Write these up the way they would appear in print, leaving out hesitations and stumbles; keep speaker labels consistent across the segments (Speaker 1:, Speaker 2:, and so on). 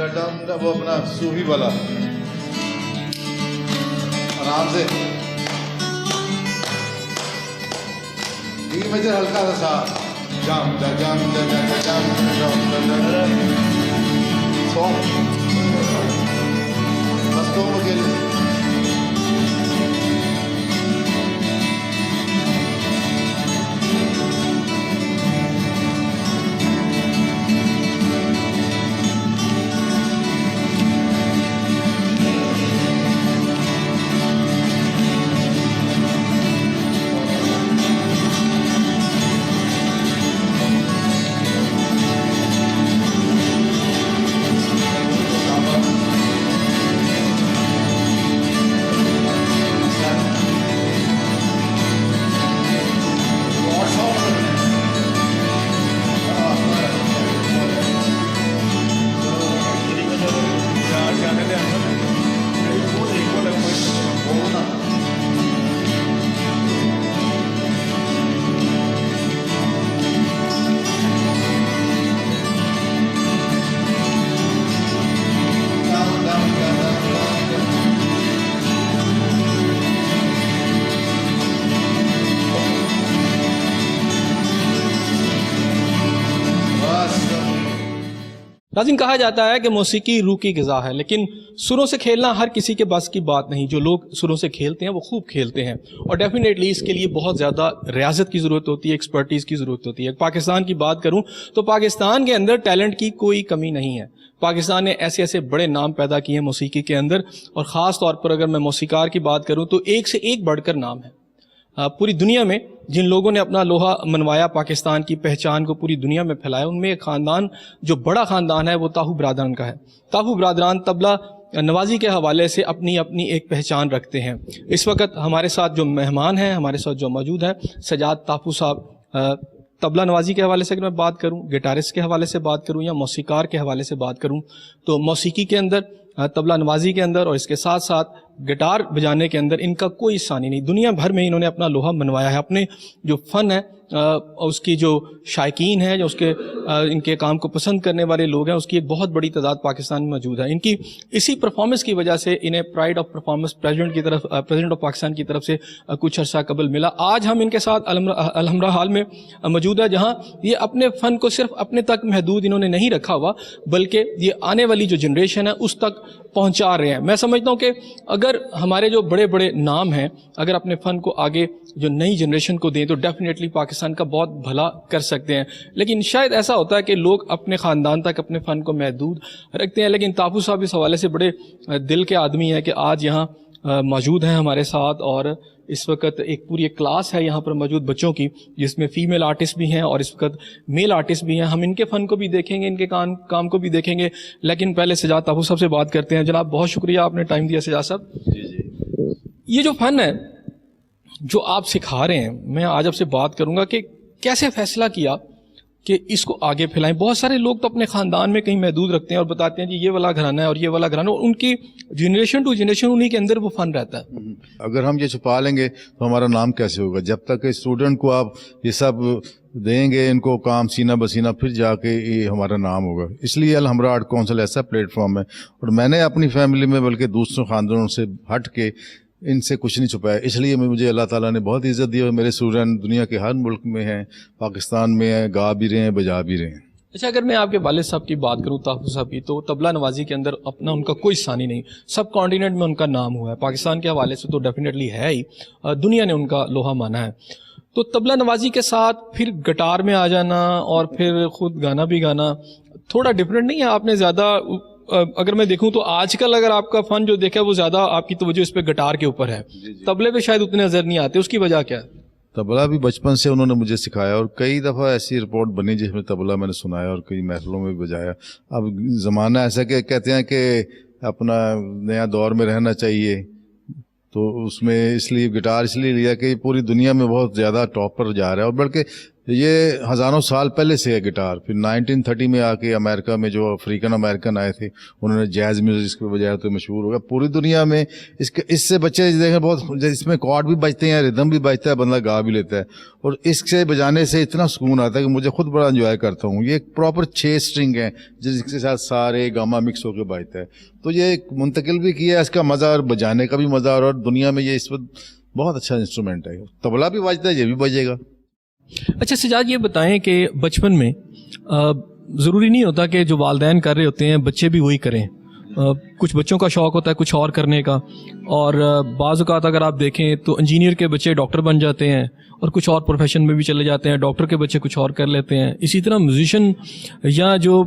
Speaker 1: वो अपना सूफी वाला आराम से डी मेजर हल्का सा जम जम जम जम जम जम बस दो के लिए
Speaker 2: नाज़रीन, कहा जाता है कि मौसीकी रूह की ग़िज़ा है, लेकिन सुरों से खेलना हर किसी के बस की बात नहीं। जो लोग सुरों से खेलते हैं वो खूब खेलते हैं और डेफिनेटली इसके लिए बहुत ज़्यादा रियाज़त की ज़रूरत होती है, एक्सपर्टीज़ की ज़रूरत होती है। पाकिस्तान की बात करूँ तो पाकिस्तान के अंदर टैलेंट की कोई कमी नहीं है। पाकिस्तान ने ऐसे ऐसे बड़े नाम पैदा किए हैं मौसीकी के अंदर, और ख़ास तौर पर अगर मैं मौसीकार की बात करूँ तो एक से एक बढ़कर नाम है। पूरी दुनिया में जिन लोगों ने अपना लोहा मनवाया, पाकिस्तान की पहचान को पूरी दुनिया में फैलाया, उनमें एक ख़ानदान जो बड़ा ख़ानदान है वो ताहू बरादरान का है। ताहू बरादरान तबला नवाजी के हवाले से अपनी अपनी एक पहचान रखते हैं। इस वक्त हमारे साथ जो मेहमान हैं, हमारे साथ जो मौजूद हैं, सजाद तापू साहब। तबला नवाजी के हवाले से अगर मैं बात करूं, गिटारिस्ट के हवाले से बात करूं या मौसीकार के हवाले से बात करूं, तो मौसीकी के अंदर, तबला नवाजी के अंदर और इसके साथ साथ गिटार बजाने के अंदर इनका कोई सानी नहीं। दुनिया भर में इन्होंने अपना लोहा मनवाया है। अपने जो फ़न है उसकी जो शायकीन है, जो उसके इनके काम को पसंद करने वाले लोग हैं, उसकी एक बहुत बड़ी तादाद पाकिस्तान में मौजूद है। इनकी इसी परफॉर्मेंस की वजह से इन्हें pride of performance president of Pakistan की तरफ से कुछ अर्सा कबल मिला। आज हम इनके साथ अलहमरा हाल में मौजूद है, जहाँ ये अपने फ़न को सिर्फ अपने तक महदूद इन्होंने नहीं रखा हुआ, बल्कि ये आने वाली जो जनरेशन है उस तक पहुँचा रहे हैं। मैं समझता हूँ कि अगर हमारे जो बड़े बड़े नाम हैं अगर अपने फ़न को आगे जो नई जनरेशन को दें तो डेफिनेटली पाकिस्तान का बहुत भला कर सकते हैं। लेकिन शायद ऐसा होता है कि लोग अपने ख़ानदान तक अपने फ़न को महदूद रखते हैं। लेकिन तापू साहब इस हवाले से बड़े दिल के आदमी हैं कि आज यहाँ मौजूद हैं हमारे साथ, और इस वक्त एक पूरी एक क्लास है यहाँ पर मौजूद बच्चों की, जिसमें फ़ीमेल आर्टिस्ट भी हैं और इस वक्त मेल आर्टिस्ट भी हैं। हम इनके फ़न को भी देखेंगे, इनके काम को भी देखेंगे, लेकिन पहले सजाद तापू साहब से बात करते हैं। जनाब, बहुत शुक्रिया, आपने टाइम दिया सजाद साहब। जी, ये जो फ़न है जो आप सिखा रहे हैं, मैं आज आपसे बात करूँगा कि कैसे फ़ैसला किया कि इसको आगे फैलाएं। बहुत सारे लोग तो अपने ख़ानदान में कहीं महदूद रखते हैं और बताते हैं जी ये वाला घराना है और ये वाला घराना, और उनकी जनरेशन टू जनरेशन उन्हीं के अंदर वो फ़न रहता है।
Speaker 1: अगर हम ये छुपा लेंगे तो हमारा नाम कैसे होगा? जब तक स्टूडेंट को आप ये सब देंगे, इनको काम सीना बसीना, फिर जाके ये हमारा नाम होगा। इसलिए अलहमरा आर्ट काउंसिल ऐसा प्लेटफॉर्म है, और मैंने अपनी फैमिली में बल्कि दूसरों ख़ानदानों से हट के इनसे कुछ नहीं छुपाया। इसलिए मुझे अल्लाह ताला ने बहुत इज़्ज़त दी, और मेरे स्टूडेंट दुनिया के हर मुल्क में हैं, पाकिस्तान में हैं, गा भी रहे हैं, बजा भी रहे हैं।
Speaker 2: अच्छा, अगर मैं आपके वालिद साहब की बात करूँ, ताहफ़्फ़ुज़ साहब की, तो तबला नवाजी के अंदर अपना उनका कोई सानी नहीं, सब कॉन्टिनेंट में उनका नाम हुआ है। पाकिस्तान के हवाले से तो डेफिनेटली है ही, दुनिया ने उनका लोहा माना है। तो तबला नवाजी के साथ फिर गिटार में आ जाना और फिर खुद गाना भी गाना थोड़ा डिफरेंट नहीं है? आपने ज़्यादा, अगर मैं देखूं तो आजकल अगर आपका फ़न जो देखा वो ज़्यादा आपकी तवज्जो इस पे गिटार के ऊपर है, तबले पे शायद उतने नज़र नहीं आते, उसकी वजह क्या है?
Speaker 1: तबला भी बचपन से उन्होंने मुझे सिखाया, और कई दफ़ा ऐसी रिपोर्ट बनी जिसमें तबला मैंने सुनाया और कई महफिलों में भी बजाया। अब ज़माना ऐसा कि कहते हैं कि अपना नया दौर में रहना चाहिए, तो उसमें इसलिए गिटार इसलिए लिया कि पूरी दुनिया में बहुत ज़्यादा टॉप पर जा रहा है, और बल्कि ये हज़ारों साल पहले से है गिटार। फिर 1930 में आके अमेरिका में जो अफ्रीकन अमेरिकन आए थे उन्होंने जैज़ म्यूज़िक इसको बजाया तो मशहूर हो गया पूरी दुनिया में। इससे बच्चे देखें बहुत, इसमें कॉर्ड भी बजते हैं, रिदम भी बजता है, बंदा गा भी लेता है, और इससे बजाने से इतना सुकून आता है कि मुझे खुद बड़ा एंजॉय करता हूँ। ये एक प्रॉपर 6 स्ट्रिंग है जिसके साथ सारे गामा मिक्स होकर बजता है, तो ये मुंतकिल भी किया है इसका मज़ा और बजाने का भी मज़ा, और दुनिया में ये इस वक्त बहुत अच्छा इंस्ट्रूमेंट है। तबला भी बजता है, ये भी बजेगा।
Speaker 2: अच्छा सजाद, ये बताएं कि बचपन में ज़रूरी नहीं होता कि जो वालिदैन कर रहे होते हैं बच्चे भी वही करें। कुछ बच्चों का शौक़ होता है कुछ और करने का, और बाज़ औक़ात अगर आप देखें तो इंजीनियर के बच्चे डॉक्टर बन जाते हैं और कुछ और प्रोफेशन में भी चले जाते हैं, डॉक्टर के बच्चे कुछ और कर लेते हैं। इसी तरह म्यूजिशियन या जो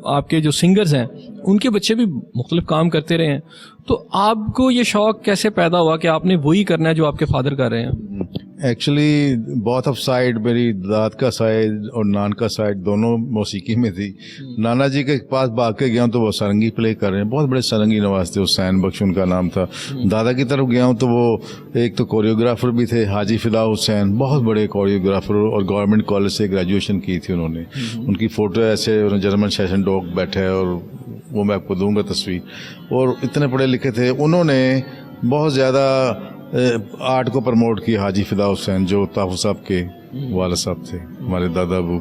Speaker 2: आपके जो सिंगर्स हैं उनके बच्चे भी मुख्तलिफ काम करते रहे हैं। तो आपको ये शौक़ कैसे पैदा हुआ कि आपने वही करना है जो आपके फादर कर रहे हैं?
Speaker 1: एक्चुअली बहुत ऑफ साइड, मेरी दाद का साइड और नान का साइड दोनों मौसीकी में थी। नाना जी के पास भाग के गया हूँ तो वो सारंगी प्ले कर रहे हैं, बहुत बड़े सारंगी नवाज थे, हुसैन बख्श उनका नाम था। दादा की तरफ गया हूँ तो वो एक तो कोरियोग्राफर भी थे, हाजी फिदा हुसैन, बहुत बड़े कोरियोग्राफर, और गवर्नमेंट कॉलेज से ग्रेजुएशन की थी उन्होंने। उनकी फ़ोटो ऐसे जर्मन सेशन डॉग बैठे है, और वो मैं आपको दूंगा तस्वीर। और इतने पढ़े लिखे थे, उन्होंने बहुत ज़्यादा आर्ट को प्रमोट किया। हाजी फिदा हुसैन जो ताफू साहब के वाला साहब थे, हमारे दादा अबू,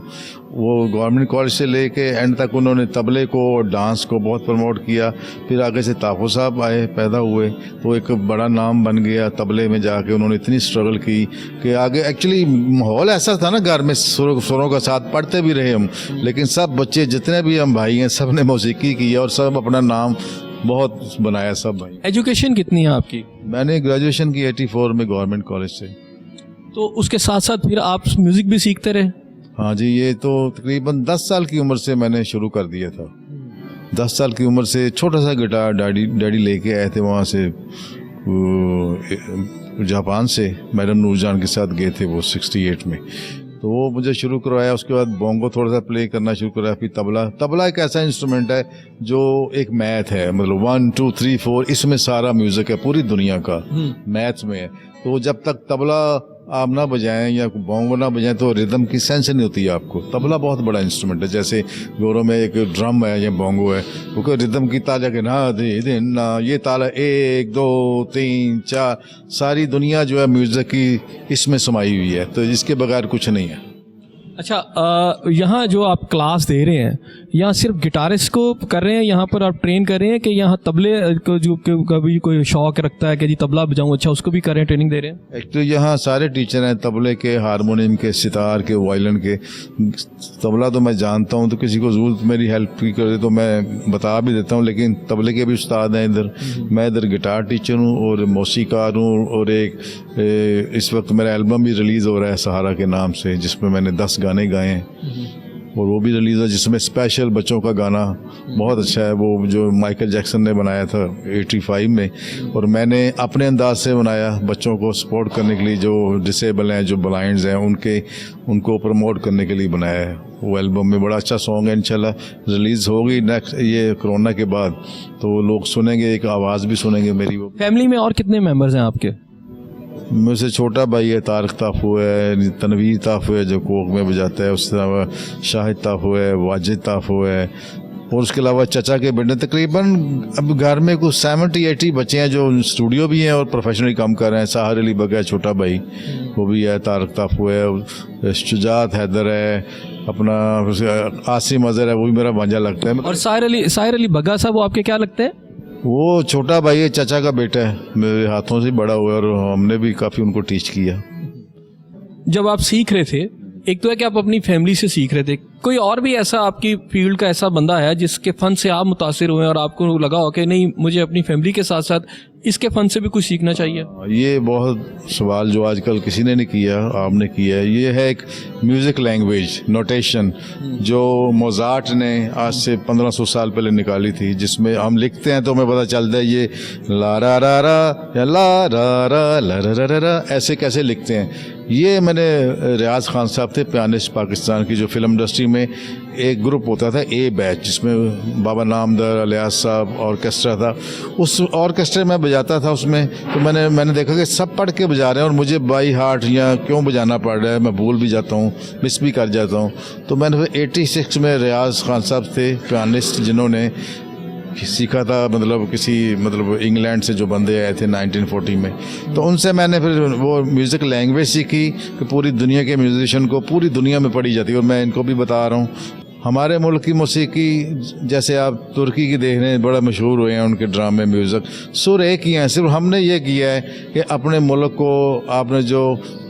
Speaker 1: वो गवर्नमेंट कॉलेज से लेके एंड तक उन्होंने तबले को और डांस को बहुत प्रमोट किया। फिर आगे से ताफू साहब आए, पैदा हुए, तो एक बड़ा नाम बन गया तबले में जाके। उन्होंने इतनी स्ट्रगल की कि आगे एक्चुअली माहौल ऐसा था ना घर में, सुरों का साथ पढ़ते भी रहे हम, लेकिन सब बच्चे जितने भी हम भाई हैं सब ने मौसीकी की और सब अपना नाम बहुत बनाया सब भाई।
Speaker 2: एजुकेशन कितनी है आपकी?
Speaker 1: मैंने ग्रेजुएशन की 84 में गवर्नमेंट कॉलेज से।
Speaker 2: तो उसके साथ साथ फिर आप म्यूज़िक भी सीखते रहे?
Speaker 1: हाँ जी, ये तो तकरीबन 10 साल की उम्र से मैंने शुरू कर दिया था। 10 साल की उम्र से छोटा सा गिटार डैडी लेके आए थे वहाँ से, जापान से, मैडम नूरजान के साथ गए थे वो 68 में, तो वो मुझे शुरू करवाया। उसके बाद बोंगो थोड़ा सा प्ले करना शुरू कराया, फिर तबला एक ऐसा इंस्ट्रूमेंट है जो एक मैथ है, मतलब 1 2 3 4, इसमें सारा म्यूज़िक है पूरी दुनिया का, मैथ में है। तो जब तक तबला आप ना बजाएं या बोंगो ना बजाएं तो रिदम की सेंस नहीं होती है आपको। तबला बहुत बड़ा इंस्ट्रूमेंट है, जैसे गोरों में एक ड्रम है या बोंगो है, क्योंकि रिदम की ताल के ना दे दे ना, ये ताल 1 2 3 4, सारी दुनिया जो है म्यूज़िक की इसमें समाई हुई है, तो इसके बगैर कुछ नहीं है।
Speaker 2: अच्छा, यहाँ जो आप क्लास दे रहे हैं, यहाँ सिर्फ गिटारिस्ट को कर रहे हैं, यहाँ पर आप ट्रेन कर रहे हैं कि यहाँ तबले को जो कभी कोई शौक रखता है कि जी तबला बजाऊँ, अच्छा उसको भी कर रहे हैं, ट्रेनिंग दे रहे हैं?
Speaker 1: एक्चुअली यहाँ सारे टीचर हैं, तबले के, हारमोनियम के, सितार के, वायलिन के। तबला तो मैं जानता हूँ, तो किसी को ज़रूरत मेरी हेल्प की करे तो मैं बता भी देता हूँ, लेकिन तबले के भी उस्ताद हैं इधर। मैं इधर गिटार टीचर हूँ और मौसीकार हूँ, और एक इस वक्त मेरा एल्बम भी रिलीज़ हो रहा है सहारा के नाम से, जिसमें मैंने 10 गाने गाए हैं, और वो भी रिलीज़ है, जिसमें स्पेशल बच्चों का गाना बहुत अच्छा है, वो जो माइकल जैक्सन ने बनाया था 85 में, और मैंने अपने अंदाज से बनाया बच्चों को सपोर्ट करने के लिए, जो डिसेबल हैं, जो ब्लाइंड्स हैं, उनको प्रमोट करने के लिए बनाया है। वो एल्बम में बड़ा अच्छा सॉन्ग है, इंशाल्लाह रिलीज़ होगी नेक्स्ट ये कोरोना के बाद, तो लोग सुनेंगे, एक आवाज़ भी सुनेंगे मेरी। वो
Speaker 2: फैमिली में और कितने मेंबर्स हैं आपके?
Speaker 1: मुझसे छोटा भाई है तारिक ताफू है, तनवीर ताफू है जो कोक में बजाता है, उसके अलावा शाहिद ताफू है, वाजिद ताफू है, और उसके अलावा चचा के बेटे। तकरीबन अब घर में कुछ 70-80 बच्चे हैं जो स्टूडियो भी हैं और प्रोफेशनली काम कर रहे हैं। साहर अली बगा छोटा भाई वो भी है, तारिक ताफू है, शुजात हैदर है, अपना आसिम अजहर है, वो भी मेरा भांजा लगता है।
Speaker 2: और साहिर अली बगा साहब वो आपके क्या लगते हैं?
Speaker 1: वो छोटा भाई है, चचा का बेटा है, मेरे हाथों से बड़ा हुआ, और हमने भी काफ़ी उनको टीच किया।
Speaker 2: जब आप सीख रहे थे, एक तो है कि आप अपनी फैमिली से सीख रहे थे, कोई और भी ऐसा आपकी फील्ड का ऐसा बंदा है जिसके फ़न से आप मुतासिर हुए और आपको लगा हो कि नहीं मुझे अपनी फैमिली के साथ साथ इसके फ़न से भी कुछ सीखना चाहिए? ये
Speaker 1: बहुत सवाल जो आजकल किसी ने नहीं किया, आपने किया है। ये है एक म्यूज़िक लैंग्वेज नोटेशन जो मोजार्ट ने आज से 1500 साल पहले निकाली थी, जिसमें हम लिखते हैं तो हमें पता चलता है ये ला रा रा रा या ला रा रा ला रा रा रा ऐसे कैसे लिखते हैं। ये मैंने रियाज खान साहब थे पियानिस्ट पाकिस्तान की, जो फिल्म इंडस्ट्री में एक ग्रुप होता था ए बैच, जिसमें बाबा नामदर, अलियास साहब ऑर्केस्ट्रा था। उस ऑर्केस्ट्रा में बजाता था उसमें, तो मैंने देखा कि सब पढ़ के बजा रहे हैं और मुझे बाई हार्ट या क्यों बजाना पड़ रहा है, मैं भूल भी जाता हूँ, मिस भी कर जाता हूँ। तो मैंने फिर 86 में रियाज खान साहब थे पियानिस्ट, जिन्होंने सीखा था, मतलब इंग्लैंड से जो बंदे आए थे 1940 में, तो उनसे मैंने फिर वो म्यूज़िक लैंग्वेज सीखी कि पूरी दुनिया के म्यूजिशियन को पूरी दुनिया में पढ़ी जाती है। और मैं इनको भी बता रहा हूँ, हमारे मुल्क की मौसीकी जैसे आप तुर्की की देख रहे हैं, बड़ा मशहूर हुए हैं उनके ड्रामे म्यूज़िक, सुर एक ही हैं। सिर्फ हमने ये किया है कि अपने मुल्क को आपने जो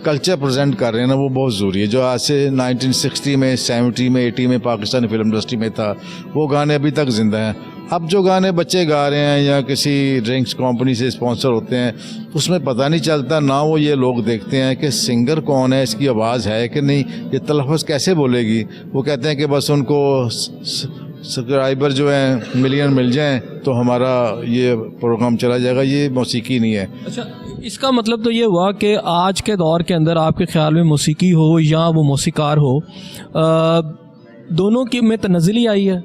Speaker 1: कल्चर प्रेजेंट कर रहे हैं ना, वो बहुत ज़रूरी है। जो आज से 1960 में, 70 में, 80 में पाकिस्तानी फिल्म इंडस्ट्री में था, वो गाने अभी तक ज़िंदा हैं। अब जो गाने बच्चे गा रहे हैं या किसी ड्रिंक्स कंपनी से स्पॉन्सर होते हैं, उसमें पता नहीं चलता ना, वो ये लोग देखते हैं कि सिंगर कौन है, इसकी आवाज़ है कि नहीं, ये तलफ़्फ़ुज़ कैसे बोलेगी। वो कहते हैं कि बस उनको सब्सक्राइबर जो हैं मिलियन मिल जाएं तो हमारा ये प्रोग्राम चला जाएगा। ये मौसीकी नहीं है।
Speaker 2: अच्छा, इसका मतलब तो ये हुआ कि आज के दौर के अंदर आपके ख्याल में मौसीकी हो या वो मौसीकार हो, दोनों की में तनज़्ज़ुली आई है।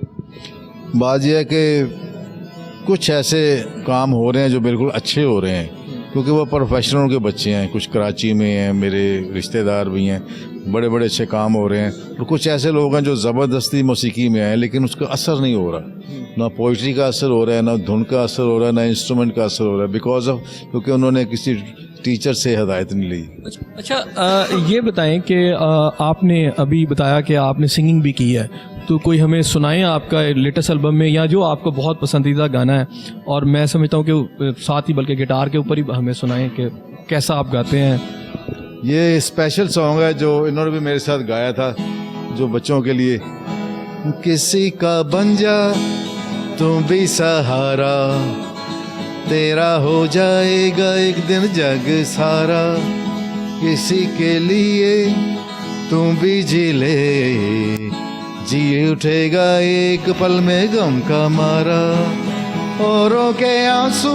Speaker 1: बात यह है कि कुछ ऐसे काम हो रहे हैं जो बिल्कुल अच्छे हो रहे हैं, क्योंकि वो प्रोफेशनल के बच्चे हैं। कुछ कराची में हैं, मेरे रिश्तेदार भी हैं, बड़े बड़े अच्छे काम हो रहे हैं। और कुछ ऐसे लोग हैं जो ज़बरदस्ती मौसीकी में आए, लेकिन उसका असर नहीं हो रहा। ना पोइट्री का असर हो रहा है, ना धुन का असर हो रहा है, ना इंस्ट्रूमेंट का असर हो रहा है, बिकॉज ऑफ क्योंकि उन्होंने किसी टीचर से हिदायत नहीं ली।
Speaker 2: अच्छा, ये बताएं कि आपने अभी बताया कि आपने सिंगिंग भी की है, तो कोई हमें सुनाएं आपका लेटेस्ट एल्बम में, या जो आपको बहुत पसंदीदा गाना है, और मैं समझता हूँ कि साथ ही बल्कि गिटार के ऊपर ही हमें सुनाएं कि कैसा आप गाते हैं।
Speaker 1: ये स्पेशल सॉन्ग है जो इन्होंने भी मेरे साथ गाया था, जो बच्चों के लिए। किसी का बन जा तुम भी सहारा, तेरा हो जाएगा एक दिन जग सारा। किसी के लिए तुम भी जी ले, जी उठेगा एक पल में गम का मारा। औरों के आंसू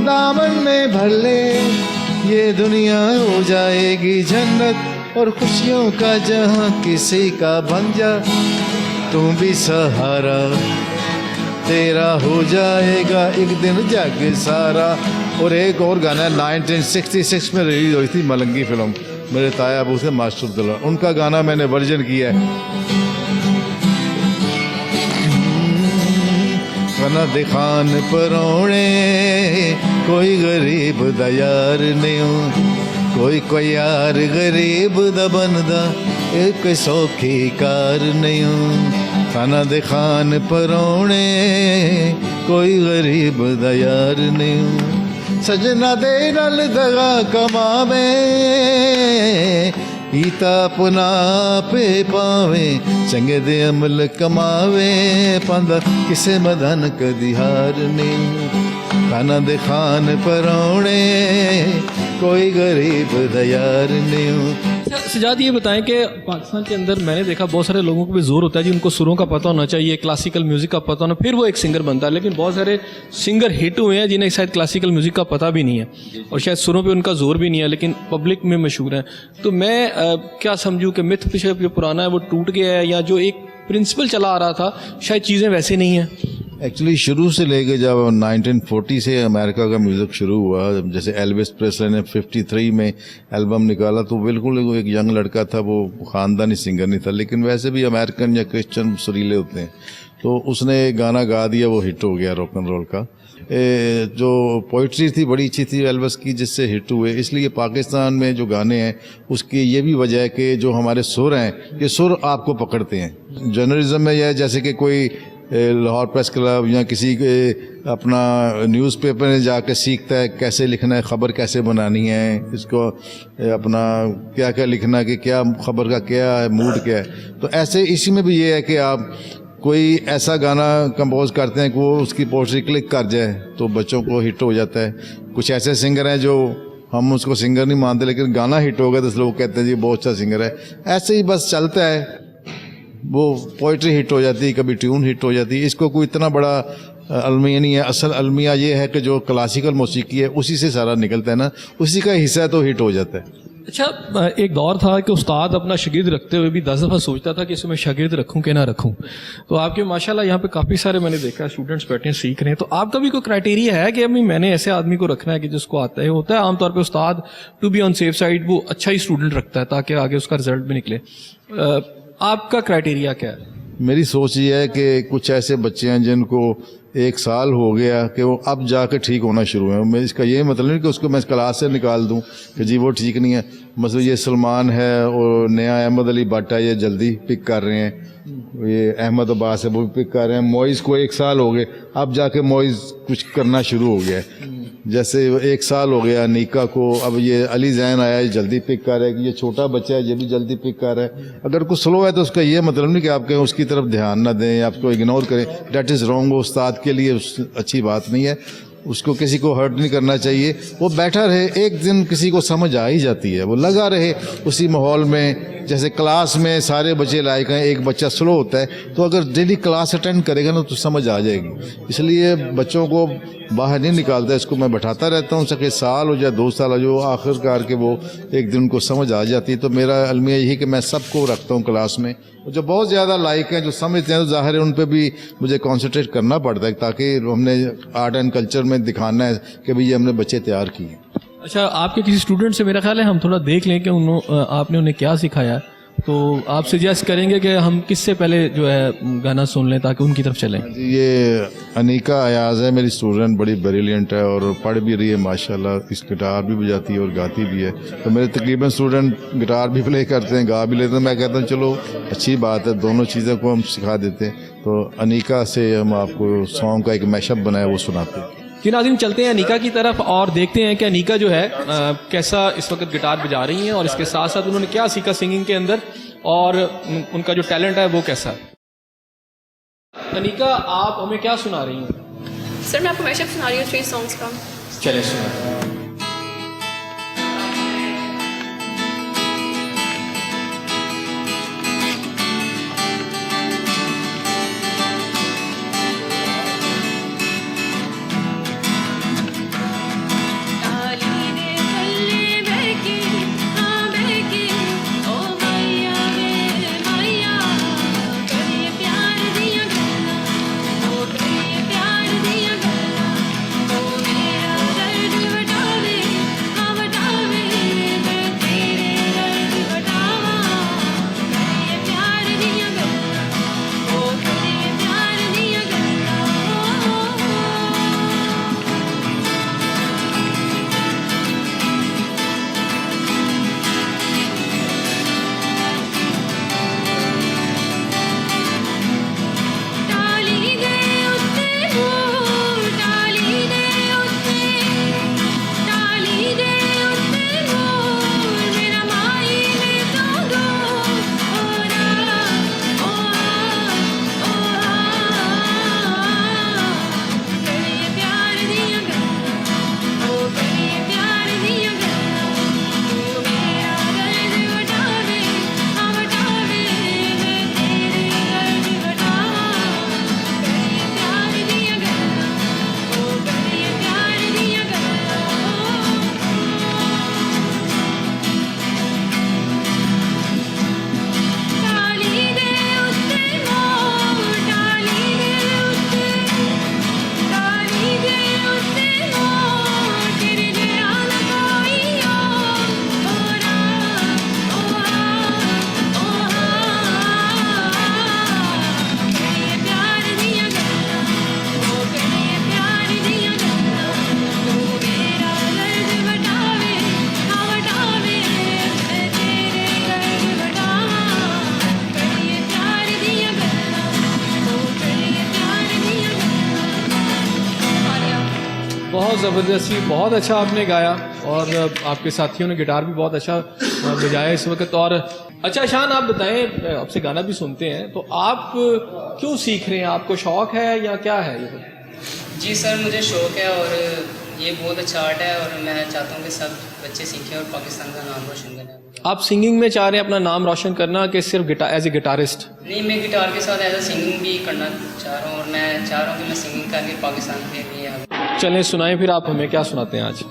Speaker 1: दामन में भर ले, ये दुनिया हो जाएगी जन्नत और खुशियों का जहां। किसी का बन जा तुम भी सहारा, तेरा हो जाएगा एक दिन जग सारा। और एक और गाना 1966 में रिलीज हुई थी मलंगी फिल्म, मेरे ताया अबू से मास्टर अब्दुल्ला, उनका गाना मैंने वर्जन किया है। कना दिखान परोणे कोई गरीब दा यार नहीं, कोई यार गरीब दा बनदा एक सौखी कार नहीं। खाना दिखान परोणे कोई गरीब दा यार नहीं, सजना दे नल दगा कमावे, ईता अपना पे पावे, चंगे दे अमल कमावे, पांदा किसे मदन कदी हार नहीं। खाना दे खान परोणे कोई गरीब दयार नहीं।
Speaker 2: सजाद, ये बताएं कि पाकिस्तान के अंदर मैंने देखा बहुत सारे लोगों को भी जोर होता है जी, उनको सुरों का पता होना चाहिए, क्लासिकल म्यूज़िक का पता होना, फिर वो एक सिंगर बनता है। लेकिन बहुत सारे सिंगर हिट हुए हैं जिन्हें शायद क्लासिकल म्यूज़िक का पता भी नहीं है और शायद सुरों पे उनका जोर भी नहीं है, लेकिन पब्लिक में मशहूर हैं। तो मैं क्या समझूँ कि मिथ पिछले जो पुराना है वो टूट गया है, या जो एक प्रिंसिपल चला आ रहा था शायद चीज़ें वैसे नहीं हैं।
Speaker 1: एक्चुअली शुरू से लेके जब 1940 से अमेरिका का म्यूज़िक शुरू हुआ, जैसे एल्विस प्रेस्ले ने 53 में एल्बम निकाला, तो बिल्कुल एक यंग लड़का था, वो ख़ानदानी सिंगर नहीं था, लेकिन वैसे भी अमेरिकन या क्रिश्चियन सुरीले होते हैं, तो उसने गाना गा दिया, वो हिट हो गया रॉक एंड रोल का। जो पोइट्री थी बड़ी अच्छी थी एल्विस की, जिससे हिट हुए। इसलिए पाकिस्तान में जो गाने हैं उसकी ये भी वजह है कि जो हमारे सुर हैं, ये सुर आपको पकड़ते हैं। जर्नलिज्म में यह जैसे कि कोई लाहौर प्रेस क्लब या किसी के अपना न्यूज़पेपर में जाके सीखता है कैसे लिखना है, ख़बर कैसे बनानी है, इसको अपना क्या क्या लिखना है, कि क्या ख़बर का क्या है, मूड क्या है। तो ऐसे इसी में भी ये है कि आप कोई ऐसा गाना कंपोज करते हैं कि वो उसकी पोस्ट्री क्लिक कर जाए तो बच्चों को हिट हो जाता है। कुछ ऐसे सिंगर हैं जो हम उसको सिंगर नहीं मानते, लेकिन गाना हिट हो गया तो लोग कहते हैं जी बहुत अच्छा सिंगर है। ऐसे ही बस चलता है, वो पोइट्री हिट हो जाती है, कभी ट्यून हिट हो जाती है। इसको कोई इतना बड़ा अलमिया नहीं है। असल अलमिया ये है कि जो क्लासिकल मौसीकी है उसी से सारा निकलता है ना, उसी का हिस्सा तो हिट हो जाता है।
Speaker 2: अच्छा, एक दौर था कि उस्ताद अपना शागिर्द रखते हुए भी 10 दफ़ा सोचता था कि इसे मैं शागिर्द रखूं कि ना रखूं। तो आपके माशाल्लाह यहाँ पे काफ़ी सारे मैंने देखा स्टूडेंट्स बैठे हैं, सीख रहे हैं। तो आपका भी कोई क्राइटेरिया है कि अभी मैंने ऐसे आदमी को रखना है कि जिसको आता है? होता है आमतौर पर उस्ताद to be on safe side वो अच्छा ही स्टूडेंट रखता है ताकि आगे उसका रिजल्ट भी निकले। आपका क्राइटेरिया क्या है?
Speaker 1: मेरी सोच ये है कि कुछ ऐसे बच्चे हैं जिनको 1 साल हो गया कि वो अब जाके ठीक होना शुरू है। मैं इसका ये मतलब नहीं कि उसको मैं क्लास से निकाल दूं कि जी वो ठीक नहीं है। मतलब ये सलमान है और नया अहमद अली भट्ट है, ये जल्दी पिक कर रहे हैं। ये अहमद अब्बास है, वो भी पिक कर रहे हैं। मोइज़ को 1 साल हो गए, अब जाके मोइज़ कुछ करना शुरू हो गया है। जैसे 1 साल हो गया अनीका को, अब ये अली जैन आया, ये जल्दी पिक कर रहा है। कि ये छोटा बच्चा है, ये भी जल्दी पिक कर रहा है। अगर कुछ स्लो है तो उसका ये मतलब नहीं कि आप कहें उसकी तरफ ध्यान ना दें या आपको इग्नोर करें। That is wrong. वो उस्ताद के लिए अच्छी बात नहीं है। उसको किसी को हर्ट नहीं करना चाहिए। वो बैठा रहे, एक दिन किसी को समझ आ ही जाती है। वो लगा रहे उसी माहौल में। जैसे क्लास में सारे बच्चे लायक हैं, एक बच्चा स्लो होता है, तो अगर डेली क्लास अटेंड करेगा ना तो समझ आ जाएगी। इसलिए बच्चों को बाहर नहीं निकालता, इसको मैं बैठाता रहता हूँ। चाहे साल हो जाए 2 साल हो जाए, आखिरकार के वो एक दिन उनको समझ आ जाती है। तो मेरा अलमिया यही कि मैं सबको रखता हूँ क्लास में। जो बहुत ज़्यादा लायक हैं, जो समझते हैं, तो ज़ाहिर है उन पर भी मुझे कॉन्सेंट्रेट करना पड़ता है ताकि हमने आर्ट एंड कल्चर में दिखाना है कि भाई ये हमने बच्चे तैयार किए।
Speaker 2: अच्छा, आपके किसी स्टूडेंट से मेरा ख्याल है हम थोड़ा देख लें कि आपने उन्हें क्या सिखाया। तो आप सजेस्ट करेंगे कि हम किससे पहले जो है गाना सुन लें ताकि उनकी तरफ चलें?
Speaker 1: जी, ये अनीका अयाज है, मेरी स्टूडेंट, बड़ी ब्रिलियंट है और पढ़ भी रही है माशाल्लाह। इस गिटार भी बजाती है और गाती भी है। तो मेरे तकरीबन स्टूडेंट गिटार भी प्ले करते हैं, गा भी लेते हैं। मैं कहता हूँ चलो अच्छी बात है, दोनों चीज़ों को हम सिखा देते हैं। तो अनीका से हम आपको सॉन्ग का एक मैशअप बनाया वो सुनाते हैं।
Speaker 2: जी नाज़रीन, चलते हैं अनीका की तरफ और देखते हैं कि अनीका जो है कैसा इस वक्त गिटार बजा रही हैं और इसके साथ साथ उन्होंने क्या सीखा सिंगिंग के अंदर और उनका जो टैलेंट है वो कैसा है। अनीका, आप हमें क्या सुना रही हैं?
Speaker 3: सर, मैं आपको मैशअप सुना रही हूँ 3 सॉन्ग्स का।
Speaker 2: चलिए सुना। बहुत ज़बरदस्ती, बहुत अच्छा आपने गाया और आपके साथियों ने गिटार भी बहुत अच्छा बजाया इस वक्त। और अच्छा शान, आप बताएं, आपसे गाना भी सुनते हैं, तो आप क्यों सीख रहे हैं? आपको शौक़ है या क्या है ये?
Speaker 4: जी सर, मुझे शौक़ है और ये बहुत अच्छा आर्ट है और मैं चाहता हूँ कि सब बच्चे सीखें और पाकिस्तान का नाम रोशन करें।
Speaker 2: आप सिंगिंग में चाह रहे हैं अपना नाम रोशन करना कि सिर्फ एज ए गिटारिस्ट?
Speaker 4: नहीं, मैं गिटार के साथ एज ए सिंगिंग भी करना चाह रहा हूँ और मैं चाह रहा हूँ कि मैं सिंगिंग करके पाकिस्तान के लिए।
Speaker 2: चलें सुनाएं फिर, आप हमें क्या सुनाते हैं आज?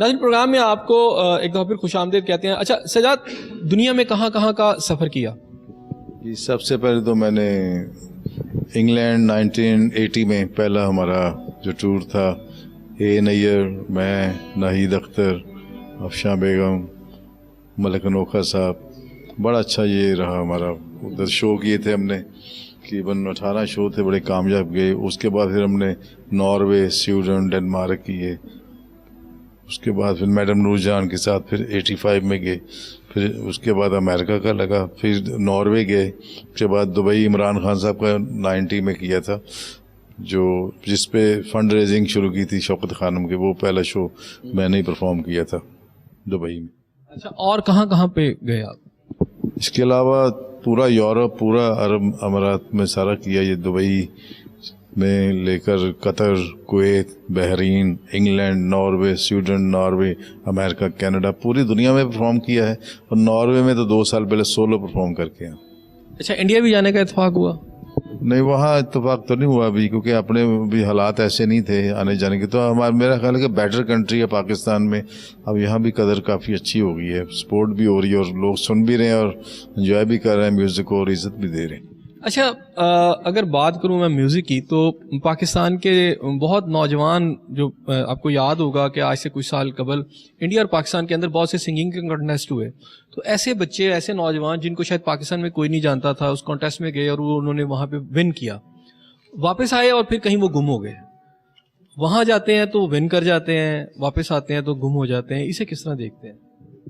Speaker 2: नाज़रीन, प्रोग्राम में आपको एक दफ़ा फिर खुशामदीद कहते हैं। अच्छा सजाद, दुनिया में कहाँ कहाँ का सफ़र किया?
Speaker 1: जी, सबसे पहले तो मैंने इंग्लैंड 1980 में पहला हमारा जो टूर था, ए नैयर, मैं, नाहिद अख्तर, अफशा बेगम, मलक अनोखा साहब, बड़ा अच्छा ये रहा हमारा। उधर शो किए थे हमने, तकरीबन 18 शो थे, बड़े कामयाब गए। उसके बाद फिर हमने नॉर्वे, स्वीडन, डेनमार्क किए। उसके बाद फिर मैडम नूरजहान के साथ फिर 85 में गए। फिर उसके बाद अमेरिका का लगा, फिर नॉर्वे गए। उसके बाद दुबई इमरान खान साहब का 90 में किया था, जो जिस पे फंड रेजिंग शुरू की थी शौकत खानम के, वो पहला शो मैंने ही परफॉर्म किया था दुबई में।
Speaker 2: अच्छा, और कहाँ कहाँ पे गए आप?
Speaker 1: इसके अलावा पूरा यूरोप, पूरा अरब अमारात में सारा किया। ये दुबई में लेकर Qatar, Kuwait, Bahrain, England, Norway, Sweden, Norway, America, Canada, पूरी दुनिया में परफॉर्म किया है। और नॉर्वे में तो 2 साल पहले सोलो परफॉर्म करके आया।
Speaker 2: अच्छा, इंडिया भी जाने का इत्तेफाक हुआ?
Speaker 1: नहीं, वहाँ इत्तेफाक तो नहीं हुआ अभी, क्योंकि अपने भी हालात ऐसे नहीं थे आने जाने के। तो हमारा, मेरा ख्याल है कि बेटर कंट्री है पाकिस्तान में। अब यहाँ भी कदर काफ़ी अच्छी हो गई है, सपोर्ट भी हो रही है और लोग सुन भी रहे हैं और एंजॉय भी कर रहे हैं म्यूज़िक को और इज़्ज़त भी दे रहे हैं।
Speaker 2: अच्छा, अगर बात करूं मैं म्यूज़िक की, तो पाकिस्तान के बहुत नौजवान जो आपको याद होगा कि आज से कुछ साल कबल इंडिया और पाकिस्तान के अंदर बहुत से सिंगिंग के कॉन्टेस्ट हुए। तो ऐसे बच्चे, ऐसे नौजवान जिनको शायद पाकिस्तान में कोई नहीं जानता था, उस कॉन्टेस्ट में गए और वो उन्होंने वहाँ पे विन किया, वापस आए और फिर कहीं वो गुम हो गए। वहाँ जाते हैं तो विन कर जाते हैं, वापस आते हैं तो गुम हो जाते हैं। इसे किस तरह देखते हैं?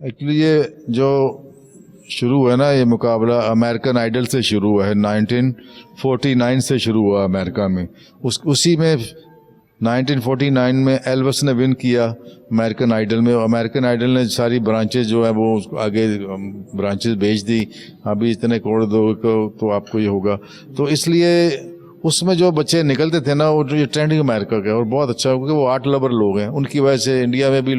Speaker 1: एक्चुअली ये जो शुरू हुआ ना, ये मुकाबला अमेरिकन आइडल से शुरू हुआ है। 1949 से शुरू हुआ अमेरिका में। उसी में 1949 में एल्विस ने विन किया अमेरिकन आइडल में। अमेरिकन आइडल ने सारी ब्रांचेज जो है वो आगे ब्रांचेज भेज दी, अभी इतने करोड़ दो तो आपको ये होगा। तो इसलिए उसमें जो बच्चे निकलते थे ना, वो जो ये ट्रेंडिंग अमेरिका का, और बहुत अच्छा, क्योंकि वो आर्ट लवर लोग हैं। उनकी वजह से इंडिया में भी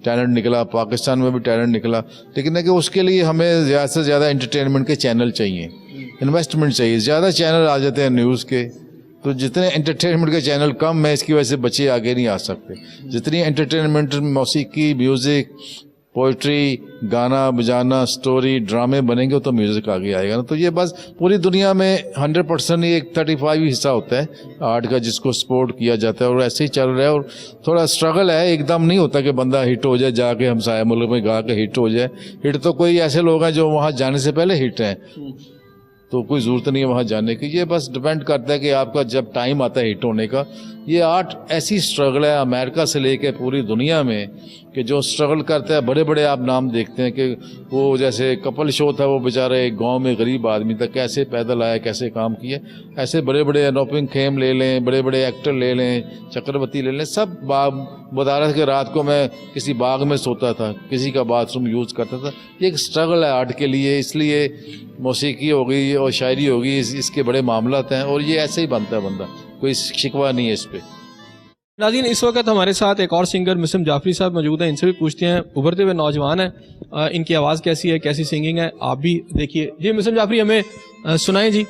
Speaker 1: टैलेंट निकला, पाकिस्तान में भी टैलेंट निकला। लेकिन है कि उसके लिए हमें ज़्यादा से ज़्यादा एंटरटेनमेंट के चैनल चाहिए, इन्वेस्टमेंट चाहिए। ज़्यादा चैनल आ जाते हैं न्यूज़ के, तो जितने एंटरटेनमेंट के चैनल कम है, इसकी वजह से बच्चे आगे नहीं आ सकते। जितनी एंटरटेनमेंट, मौसीकी, म्यूज़िक, पोइट्री, गाना बजाना, स्टोरी, ड्रामे बनेंगे तो म्यूज़िक आगे आएगा ना। तो ये बस पूरी दुनिया में 100% ही एक 35 हिस्सा होता है आर्ट का, जिसको सपोर्ट किया जाता है और ऐसे ही चल रहा है। और थोड़ा स्ट्रगल है, एकदम नहीं होता कि बंदा हिट हो जाए, जाके हमसाया मुल्क में गा के हिट हो जाए। हिट तो कोई ऐसे लोग हैं जो वहाँ जाने से पहले हिट हैं, तो कोई ज़रूरत नहीं है वहाँ जाने की। ये बस डिपेंड करता है कि आपका जब टाइम आता है हिट होने का। ये आर्ट ऐसी स्ट्रगल है अमेरिका से लेके पूरी दुनिया में, कि जो स्ट्रगल करता है, बड़े बड़े आप नाम देखते हैं कि वो जैसे कपल शो था, वो बेचारा एक गांव में गरीब आदमी था, कैसे पैदल आया, कैसे काम किए। ऐसे बड़े बड़े अनोपिंग खेम ले लें, बड़े बड़े एक्टर ले लें, चक्रवर्ती ले लें, सब बता रहे थे कि रात को मैं किसी बाग में सोता था, किसी का बाथरूम यूज़ करता था। ये एक स्ट्रगल है आर्ट के लिए। इसलिए मौसीकी हो गई और शायरी हो गई, इसके बड़े मामलात हैं और ये ऐसे ही बनता है बंदा, कोई शिकवा नहीं है इस पर।
Speaker 2: नाज़रीन, इस वक्त हमारे साथ एक और सिंगर मिसम जाफरी साहब मौजूद हैं। इनसे भी पूछते हैं, उभरते हुए नौजवान हैं, इनकी आवाज़ कैसी है, कैसी सिंगिंग है, आप भी देखिए। जी मिसम जाफरी, हमें सुनाएं जी।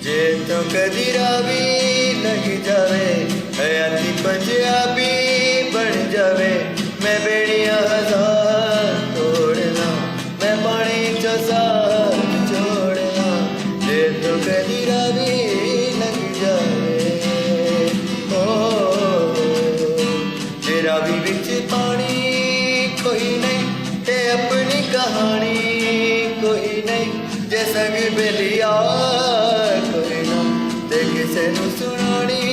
Speaker 5: जे तो कदी रावी लग जावे, हयाती पंजाबी बन जावे। मैं बेड़िया हजार तोड़ना, मैं पानी चो साथ छोड़ना। जे तो कदी रावी लग जावे, ओ जे रावी बिच पानी कोई नहीं, ते अपनी कहानी कोई नहीं। जे संग बेलिया कोई ना, ते किसे नू सुनानी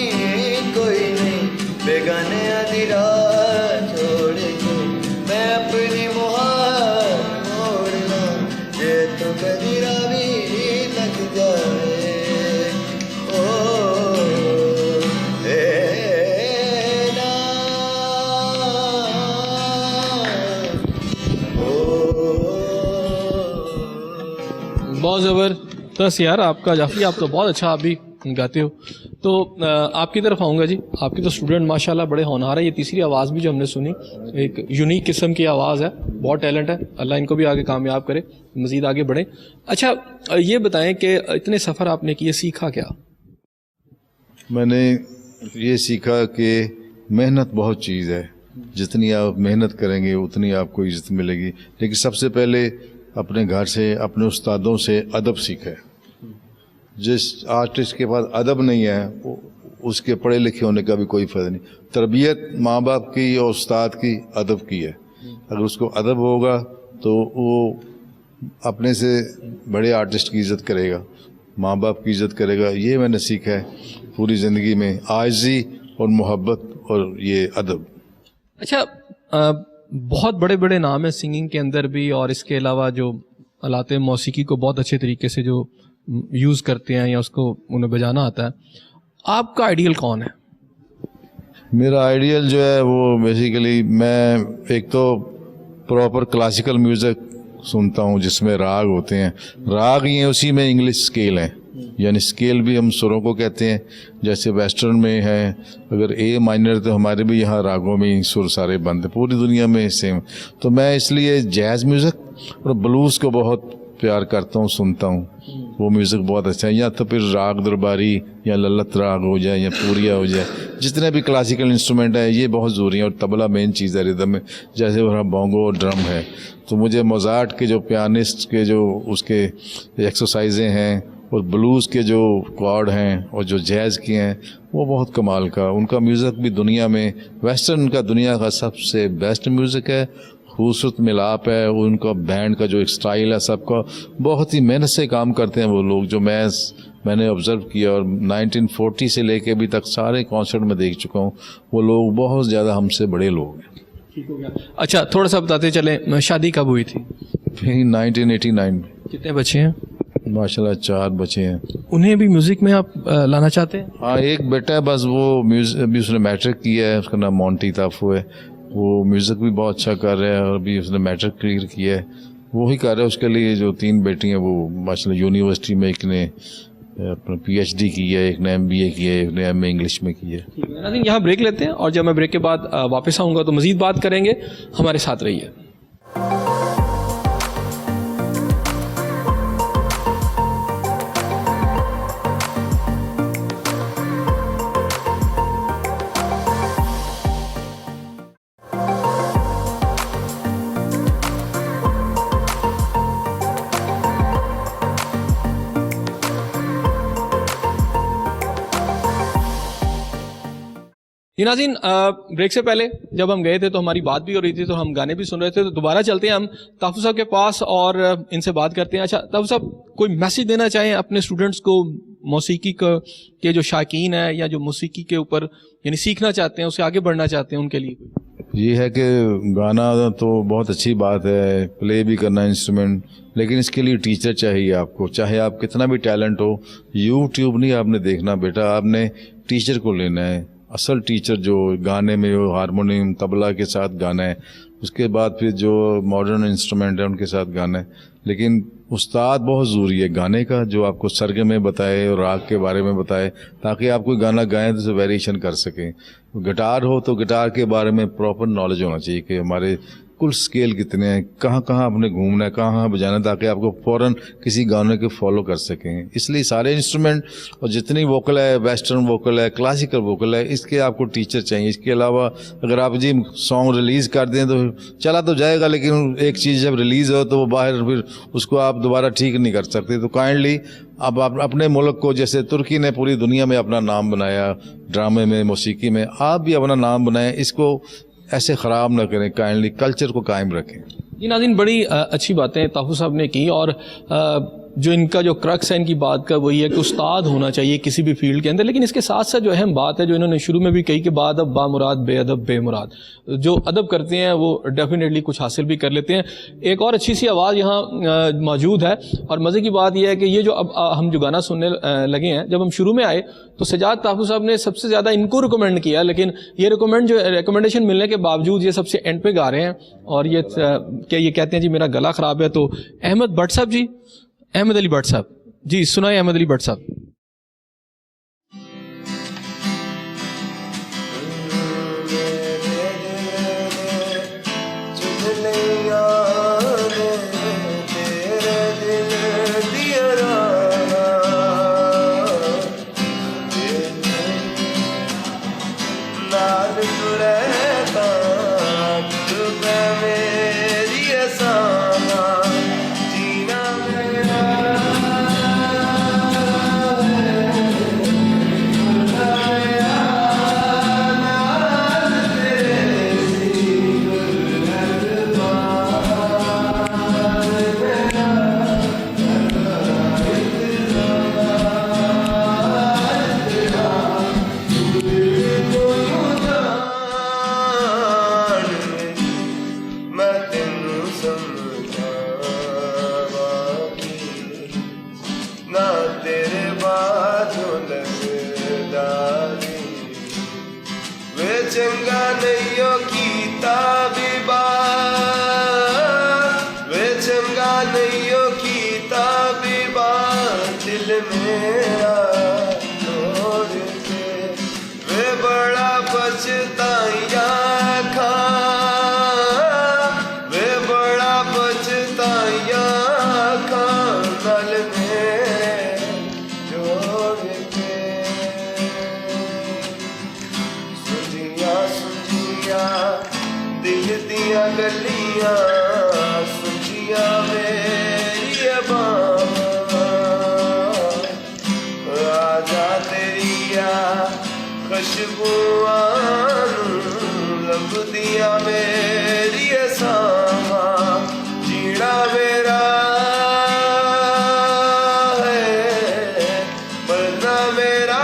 Speaker 5: कोई नहीं। बेगाने आदि राह छोड़ के मैं अपनी मुहार मोड़ना। जे तो कदी रावी लग जाए, ओ ए ना,
Speaker 2: बहुत ज़बरदस्त यार आपका जाफरी, आप तो बहुत अच्छा आप भी गाते हो। तो आपकी तरफ आऊँगा जी। आपकी तो स्टूडेंट माशाल्लाह बड़े होनहार है। ये तीसरी आवाज़ भी जो हमने सुनी, एक यूनिक किस्म की आवाज़ है, बहुत टैलेंट है। अल्लाह इनको भी आगे कामयाब करे, मज़ीद आगे बढ़े। अच्छा ये बताएं कि इतने सफ़र आपने किए, सीखा क्या?
Speaker 1: मैंने ये सीखा कि मेहनत बहुत चीज़ है, जितनी आप मेहनत करेंगे उतनी आपको इज्जत मिलेगी। लेकिन सबसे पहले अपने घर से, अपने उस्तादों से अदब सीखा है। जिस आर्टिस्ट के पास अदब नहीं है उसके पढ़े लिखे होने का भी कोई फ़ायदा नहीं। तरबियत माँ बाप की और उस्ताद की अदब की है। अगर उसको अदब होगा तो वो अपने से बड़े आर्टिस्ट की इज़्ज़त करेगा, माँ बाप की इज़्ज़त करेगा। ये मैंने सीखा है पूरी ज़िंदगी में, आजिज़ी और मोहब्बत और ये अदब।
Speaker 2: अच्छा, बहुत बड़े बड़े नाम हैं सिंगिंग के अंदर भी, और इसके अलावा जो आलाते मौसीकी को बहुत अच्छे तरीके से जो यूज़ करते हैं या उसको उन्हें बजाना आता है, आपका आइडियल कौन है?
Speaker 1: मेरा आइडियल जो है वो बेसिकली, मैं एक तो प्रॉपर क्लासिकल म्यूज़िक सुनता हूँ जिसमें राग होते हैं। राग ही हैं, उसी में इंग्लिश स्केल हैं, यानी स्केल भी हम सुरों को कहते हैं। जैसे वेस्टर्न में है अगर ए माइनर, तो हमारे भी यहाँ रागों में ही सुर सारे बंद हैं, पूरी दुनिया में सेम। तो मैं इसलिए जैज़ म्यूज़िक और ब्लूज़ को बहुत प्यार करता हूँ, सुनता हूँ। वो म्यूज़िक बहुत अच्छा है। या तो फिर राग दरबारी या ललत राग हो जाए या पूरिया हो जाए, जितने भी क्लासिकल इंस्ट्रूमेंट है ये बहुत ज़रूरी है। और तबला मेन चीज़ है रिदम में, जैसे वहाँ बोंगो और ड्रम है। तो मुझे मोज़ार्ट के जो पियानिस्ट के जो उसके एक्सरसाइजें हैं और ब्लूज़ के जो कॉर्ड हैं और जो जैज़ के हैं वो बहुत कमाल का। उनका म्यूज़िक भी दुनिया में, वेस्टर्न का दुनिया का सबसे बेस्ट म्यूज़िक है, खूबसूरत मिलाप है। उनका बैंड का जो एक स्टाइल है सबका, बहुत ही मेहनत से काम करते हैं वो लोग, जो मैंने ऑब्ज़र्व किया। और 1940 से लेके अभी तक सारे कॉन्सर्ट में देख चुका हूँ। वो लोग बहुत ज़्यादा हमसे बड़े लोग हैं।
Speaker 2: ठीक हो गया। अच्छा, थोड़ा सा बताते चलें, शादी कब हुई थी?
Speaker 1: 1989 में।
Speaker 2: कितने बच्चे हैं?
Speaker 1: माशाल्लाह 4 बच्चे हैं।
Speaker 2: उन्हें भी म्यूज़िक में आप लाना चाहते हैं?
Speaker 1: हाँ, एक बेटा है बस, वो म्यूज़िक अभी उसने मैट्रिक किया है, उसका नाम मोंटी ताफू है। वो म्यूज़िक भी बहुत अच्छा कर रहा है और अभी उसने मैट्रिक क्लियर किया है, वो ही कर रहा है। उसके लिए जो 3 बेटी हैं वो माशाल्लाह यूनिवर्सिटी में, एक ने अपना PhD की है, एक ने MBA की है, एक ने MA इंग्लिश में की है।
Speaker 2: आई थिंक यहाँ ब्रेक लेते हैं और जब मैं ब्रेक के बाद वापस आऊँगा तो मज़ीद बात करेंगे। हमारे साथ रहिए। ये नाज़रीन, ब्रेक से पहले जब हम गए थे तो हमारी बात भी हो रही थी, तो हम गाने भी सुन रहे थे। तो दोबारा चलते हैं हम ताफू साहब के पास और इनसे बात करते हैं। अच्छा ताफू साहब, कोई मैसेज देना चाहें अपने स्टूडेंट्स को, मौसीकी के जो शाकीन है या जो मौसीकी के ऊपर यानी सीखना चाहते हैं, उससे आगे बढ़ना चाहते हैं, उनके लिए?
Speaker 1: ये है कि गाना तो बहुत अच्छी बात है, प्ले भी करना इंस्ट्रूमेंट, लेकिन इसके लिए टीचर चाहिए आपको। चाहे आप कितना भी टैलेंट हो, यूट्यूब नहीं आपने देखना बेटा, आपने टीचर को लेना है। असल टीचर जो गाने में वो हारमोनियम तबला के साथ गाना है, उसके बाद फिर जो मॉडर्न इंस्ट्रूमेंट है उनके साथ गाना है। लेकिन उस्ताद बहुत ज़रूरी है गाने का, जो आपको सरगम में बताए और राग के बारे में बताए, ताकि आप कोई गाना गाएं तो वेरिएशन कर सकें। गिटार हो तो गिटार के बारे में प्रॉपर नॉलेज होना चाहिए कि हमारे कुल स्केल कितने हैं, कहाँ कहाँ आपने घूमना है, कहाँ बजाना है, ताकि आपको फ़ौरन किसी गाने को फॉलो कर सकें। इसलिए सारे इंस्ट्रूमेंट और जितनी वोकल है, वेस्टर्न वोकल है, क्लासिकल वोकल है, इसके आपको टीचर चाहिए। इसके अलावा अगर आप जी सॉन्ग रिलीज़ कर दें तो चला तो जाएगा, लेकिन एक चीज़ जब रिलीज़ हो तो वो बाहर फिर उसको आप दोबारा ठीक नहीं कर सकते। तो काइंडली अब आप अपने मुल्क को, जैसे तुर्की ने पूरी दुनिया में अपना नाम बनाया ड्रामे में, मौसीकी में, आप भी अपना नाम बनाएं, इसको ऐसे ख़राब ना करें, काइंडली कल्चर को कायम रखें।
Speaker 2: जी नाज़रीन, बड़ी अच्छी बातें ताफू साहब ने की। और जो इनका जो क्रक्स है इनकी बात का वही है कि उस्ताद होना चाहिए किसी भी फील्ड के अंदर। लेकिन इसके साथ साथ जो अहम बात है, जो इन्होंने शुरू में भी कही कि बादब बामुराद बेअदब बेमुराद, जो अदब करते हैं वो डेफिनेटली कुछ हासिल भी कर लेते हैं। एक और अच्छी सी आवाज़ यहाँ मौजूद है। और मज़े की बात यह है कि ये जो अब हम जो गाना सुनने लगे हैं, जब हम शुरू में आए तो सजाद ताफू साहब ने सबसे ज़्यादा इनको रिकमेंड किया, लेकिन ये रिकमेंडेशन मिलने के बावजूद ये सबसे एंड पे गा रहे हैं। और ये क्या ये कहते हैं जी मेरा गला ख़राब है। तो अहमद भट्ट साहब जी, अहमद अली भट्ट साहब जी, सुनाए अहमद अली भट्ट साहब।
Speaker 5: दिल दिया गलियां सुखियां मेरी बावां आजा तेरिया खुशबुआं लब दिया मेरी सावा जीना मेरा है मरना मेरा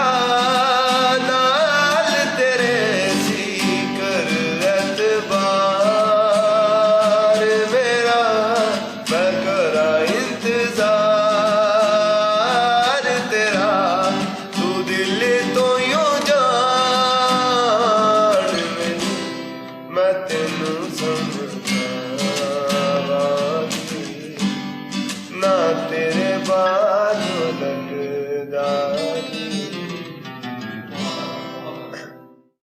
Speaker 5: नाल तेरे सी कर एतबार मेरा मैं करा इंतजार तेरा तू दिल तो यूं जान मैनू मैं तेनू समझा ना तेरे बाद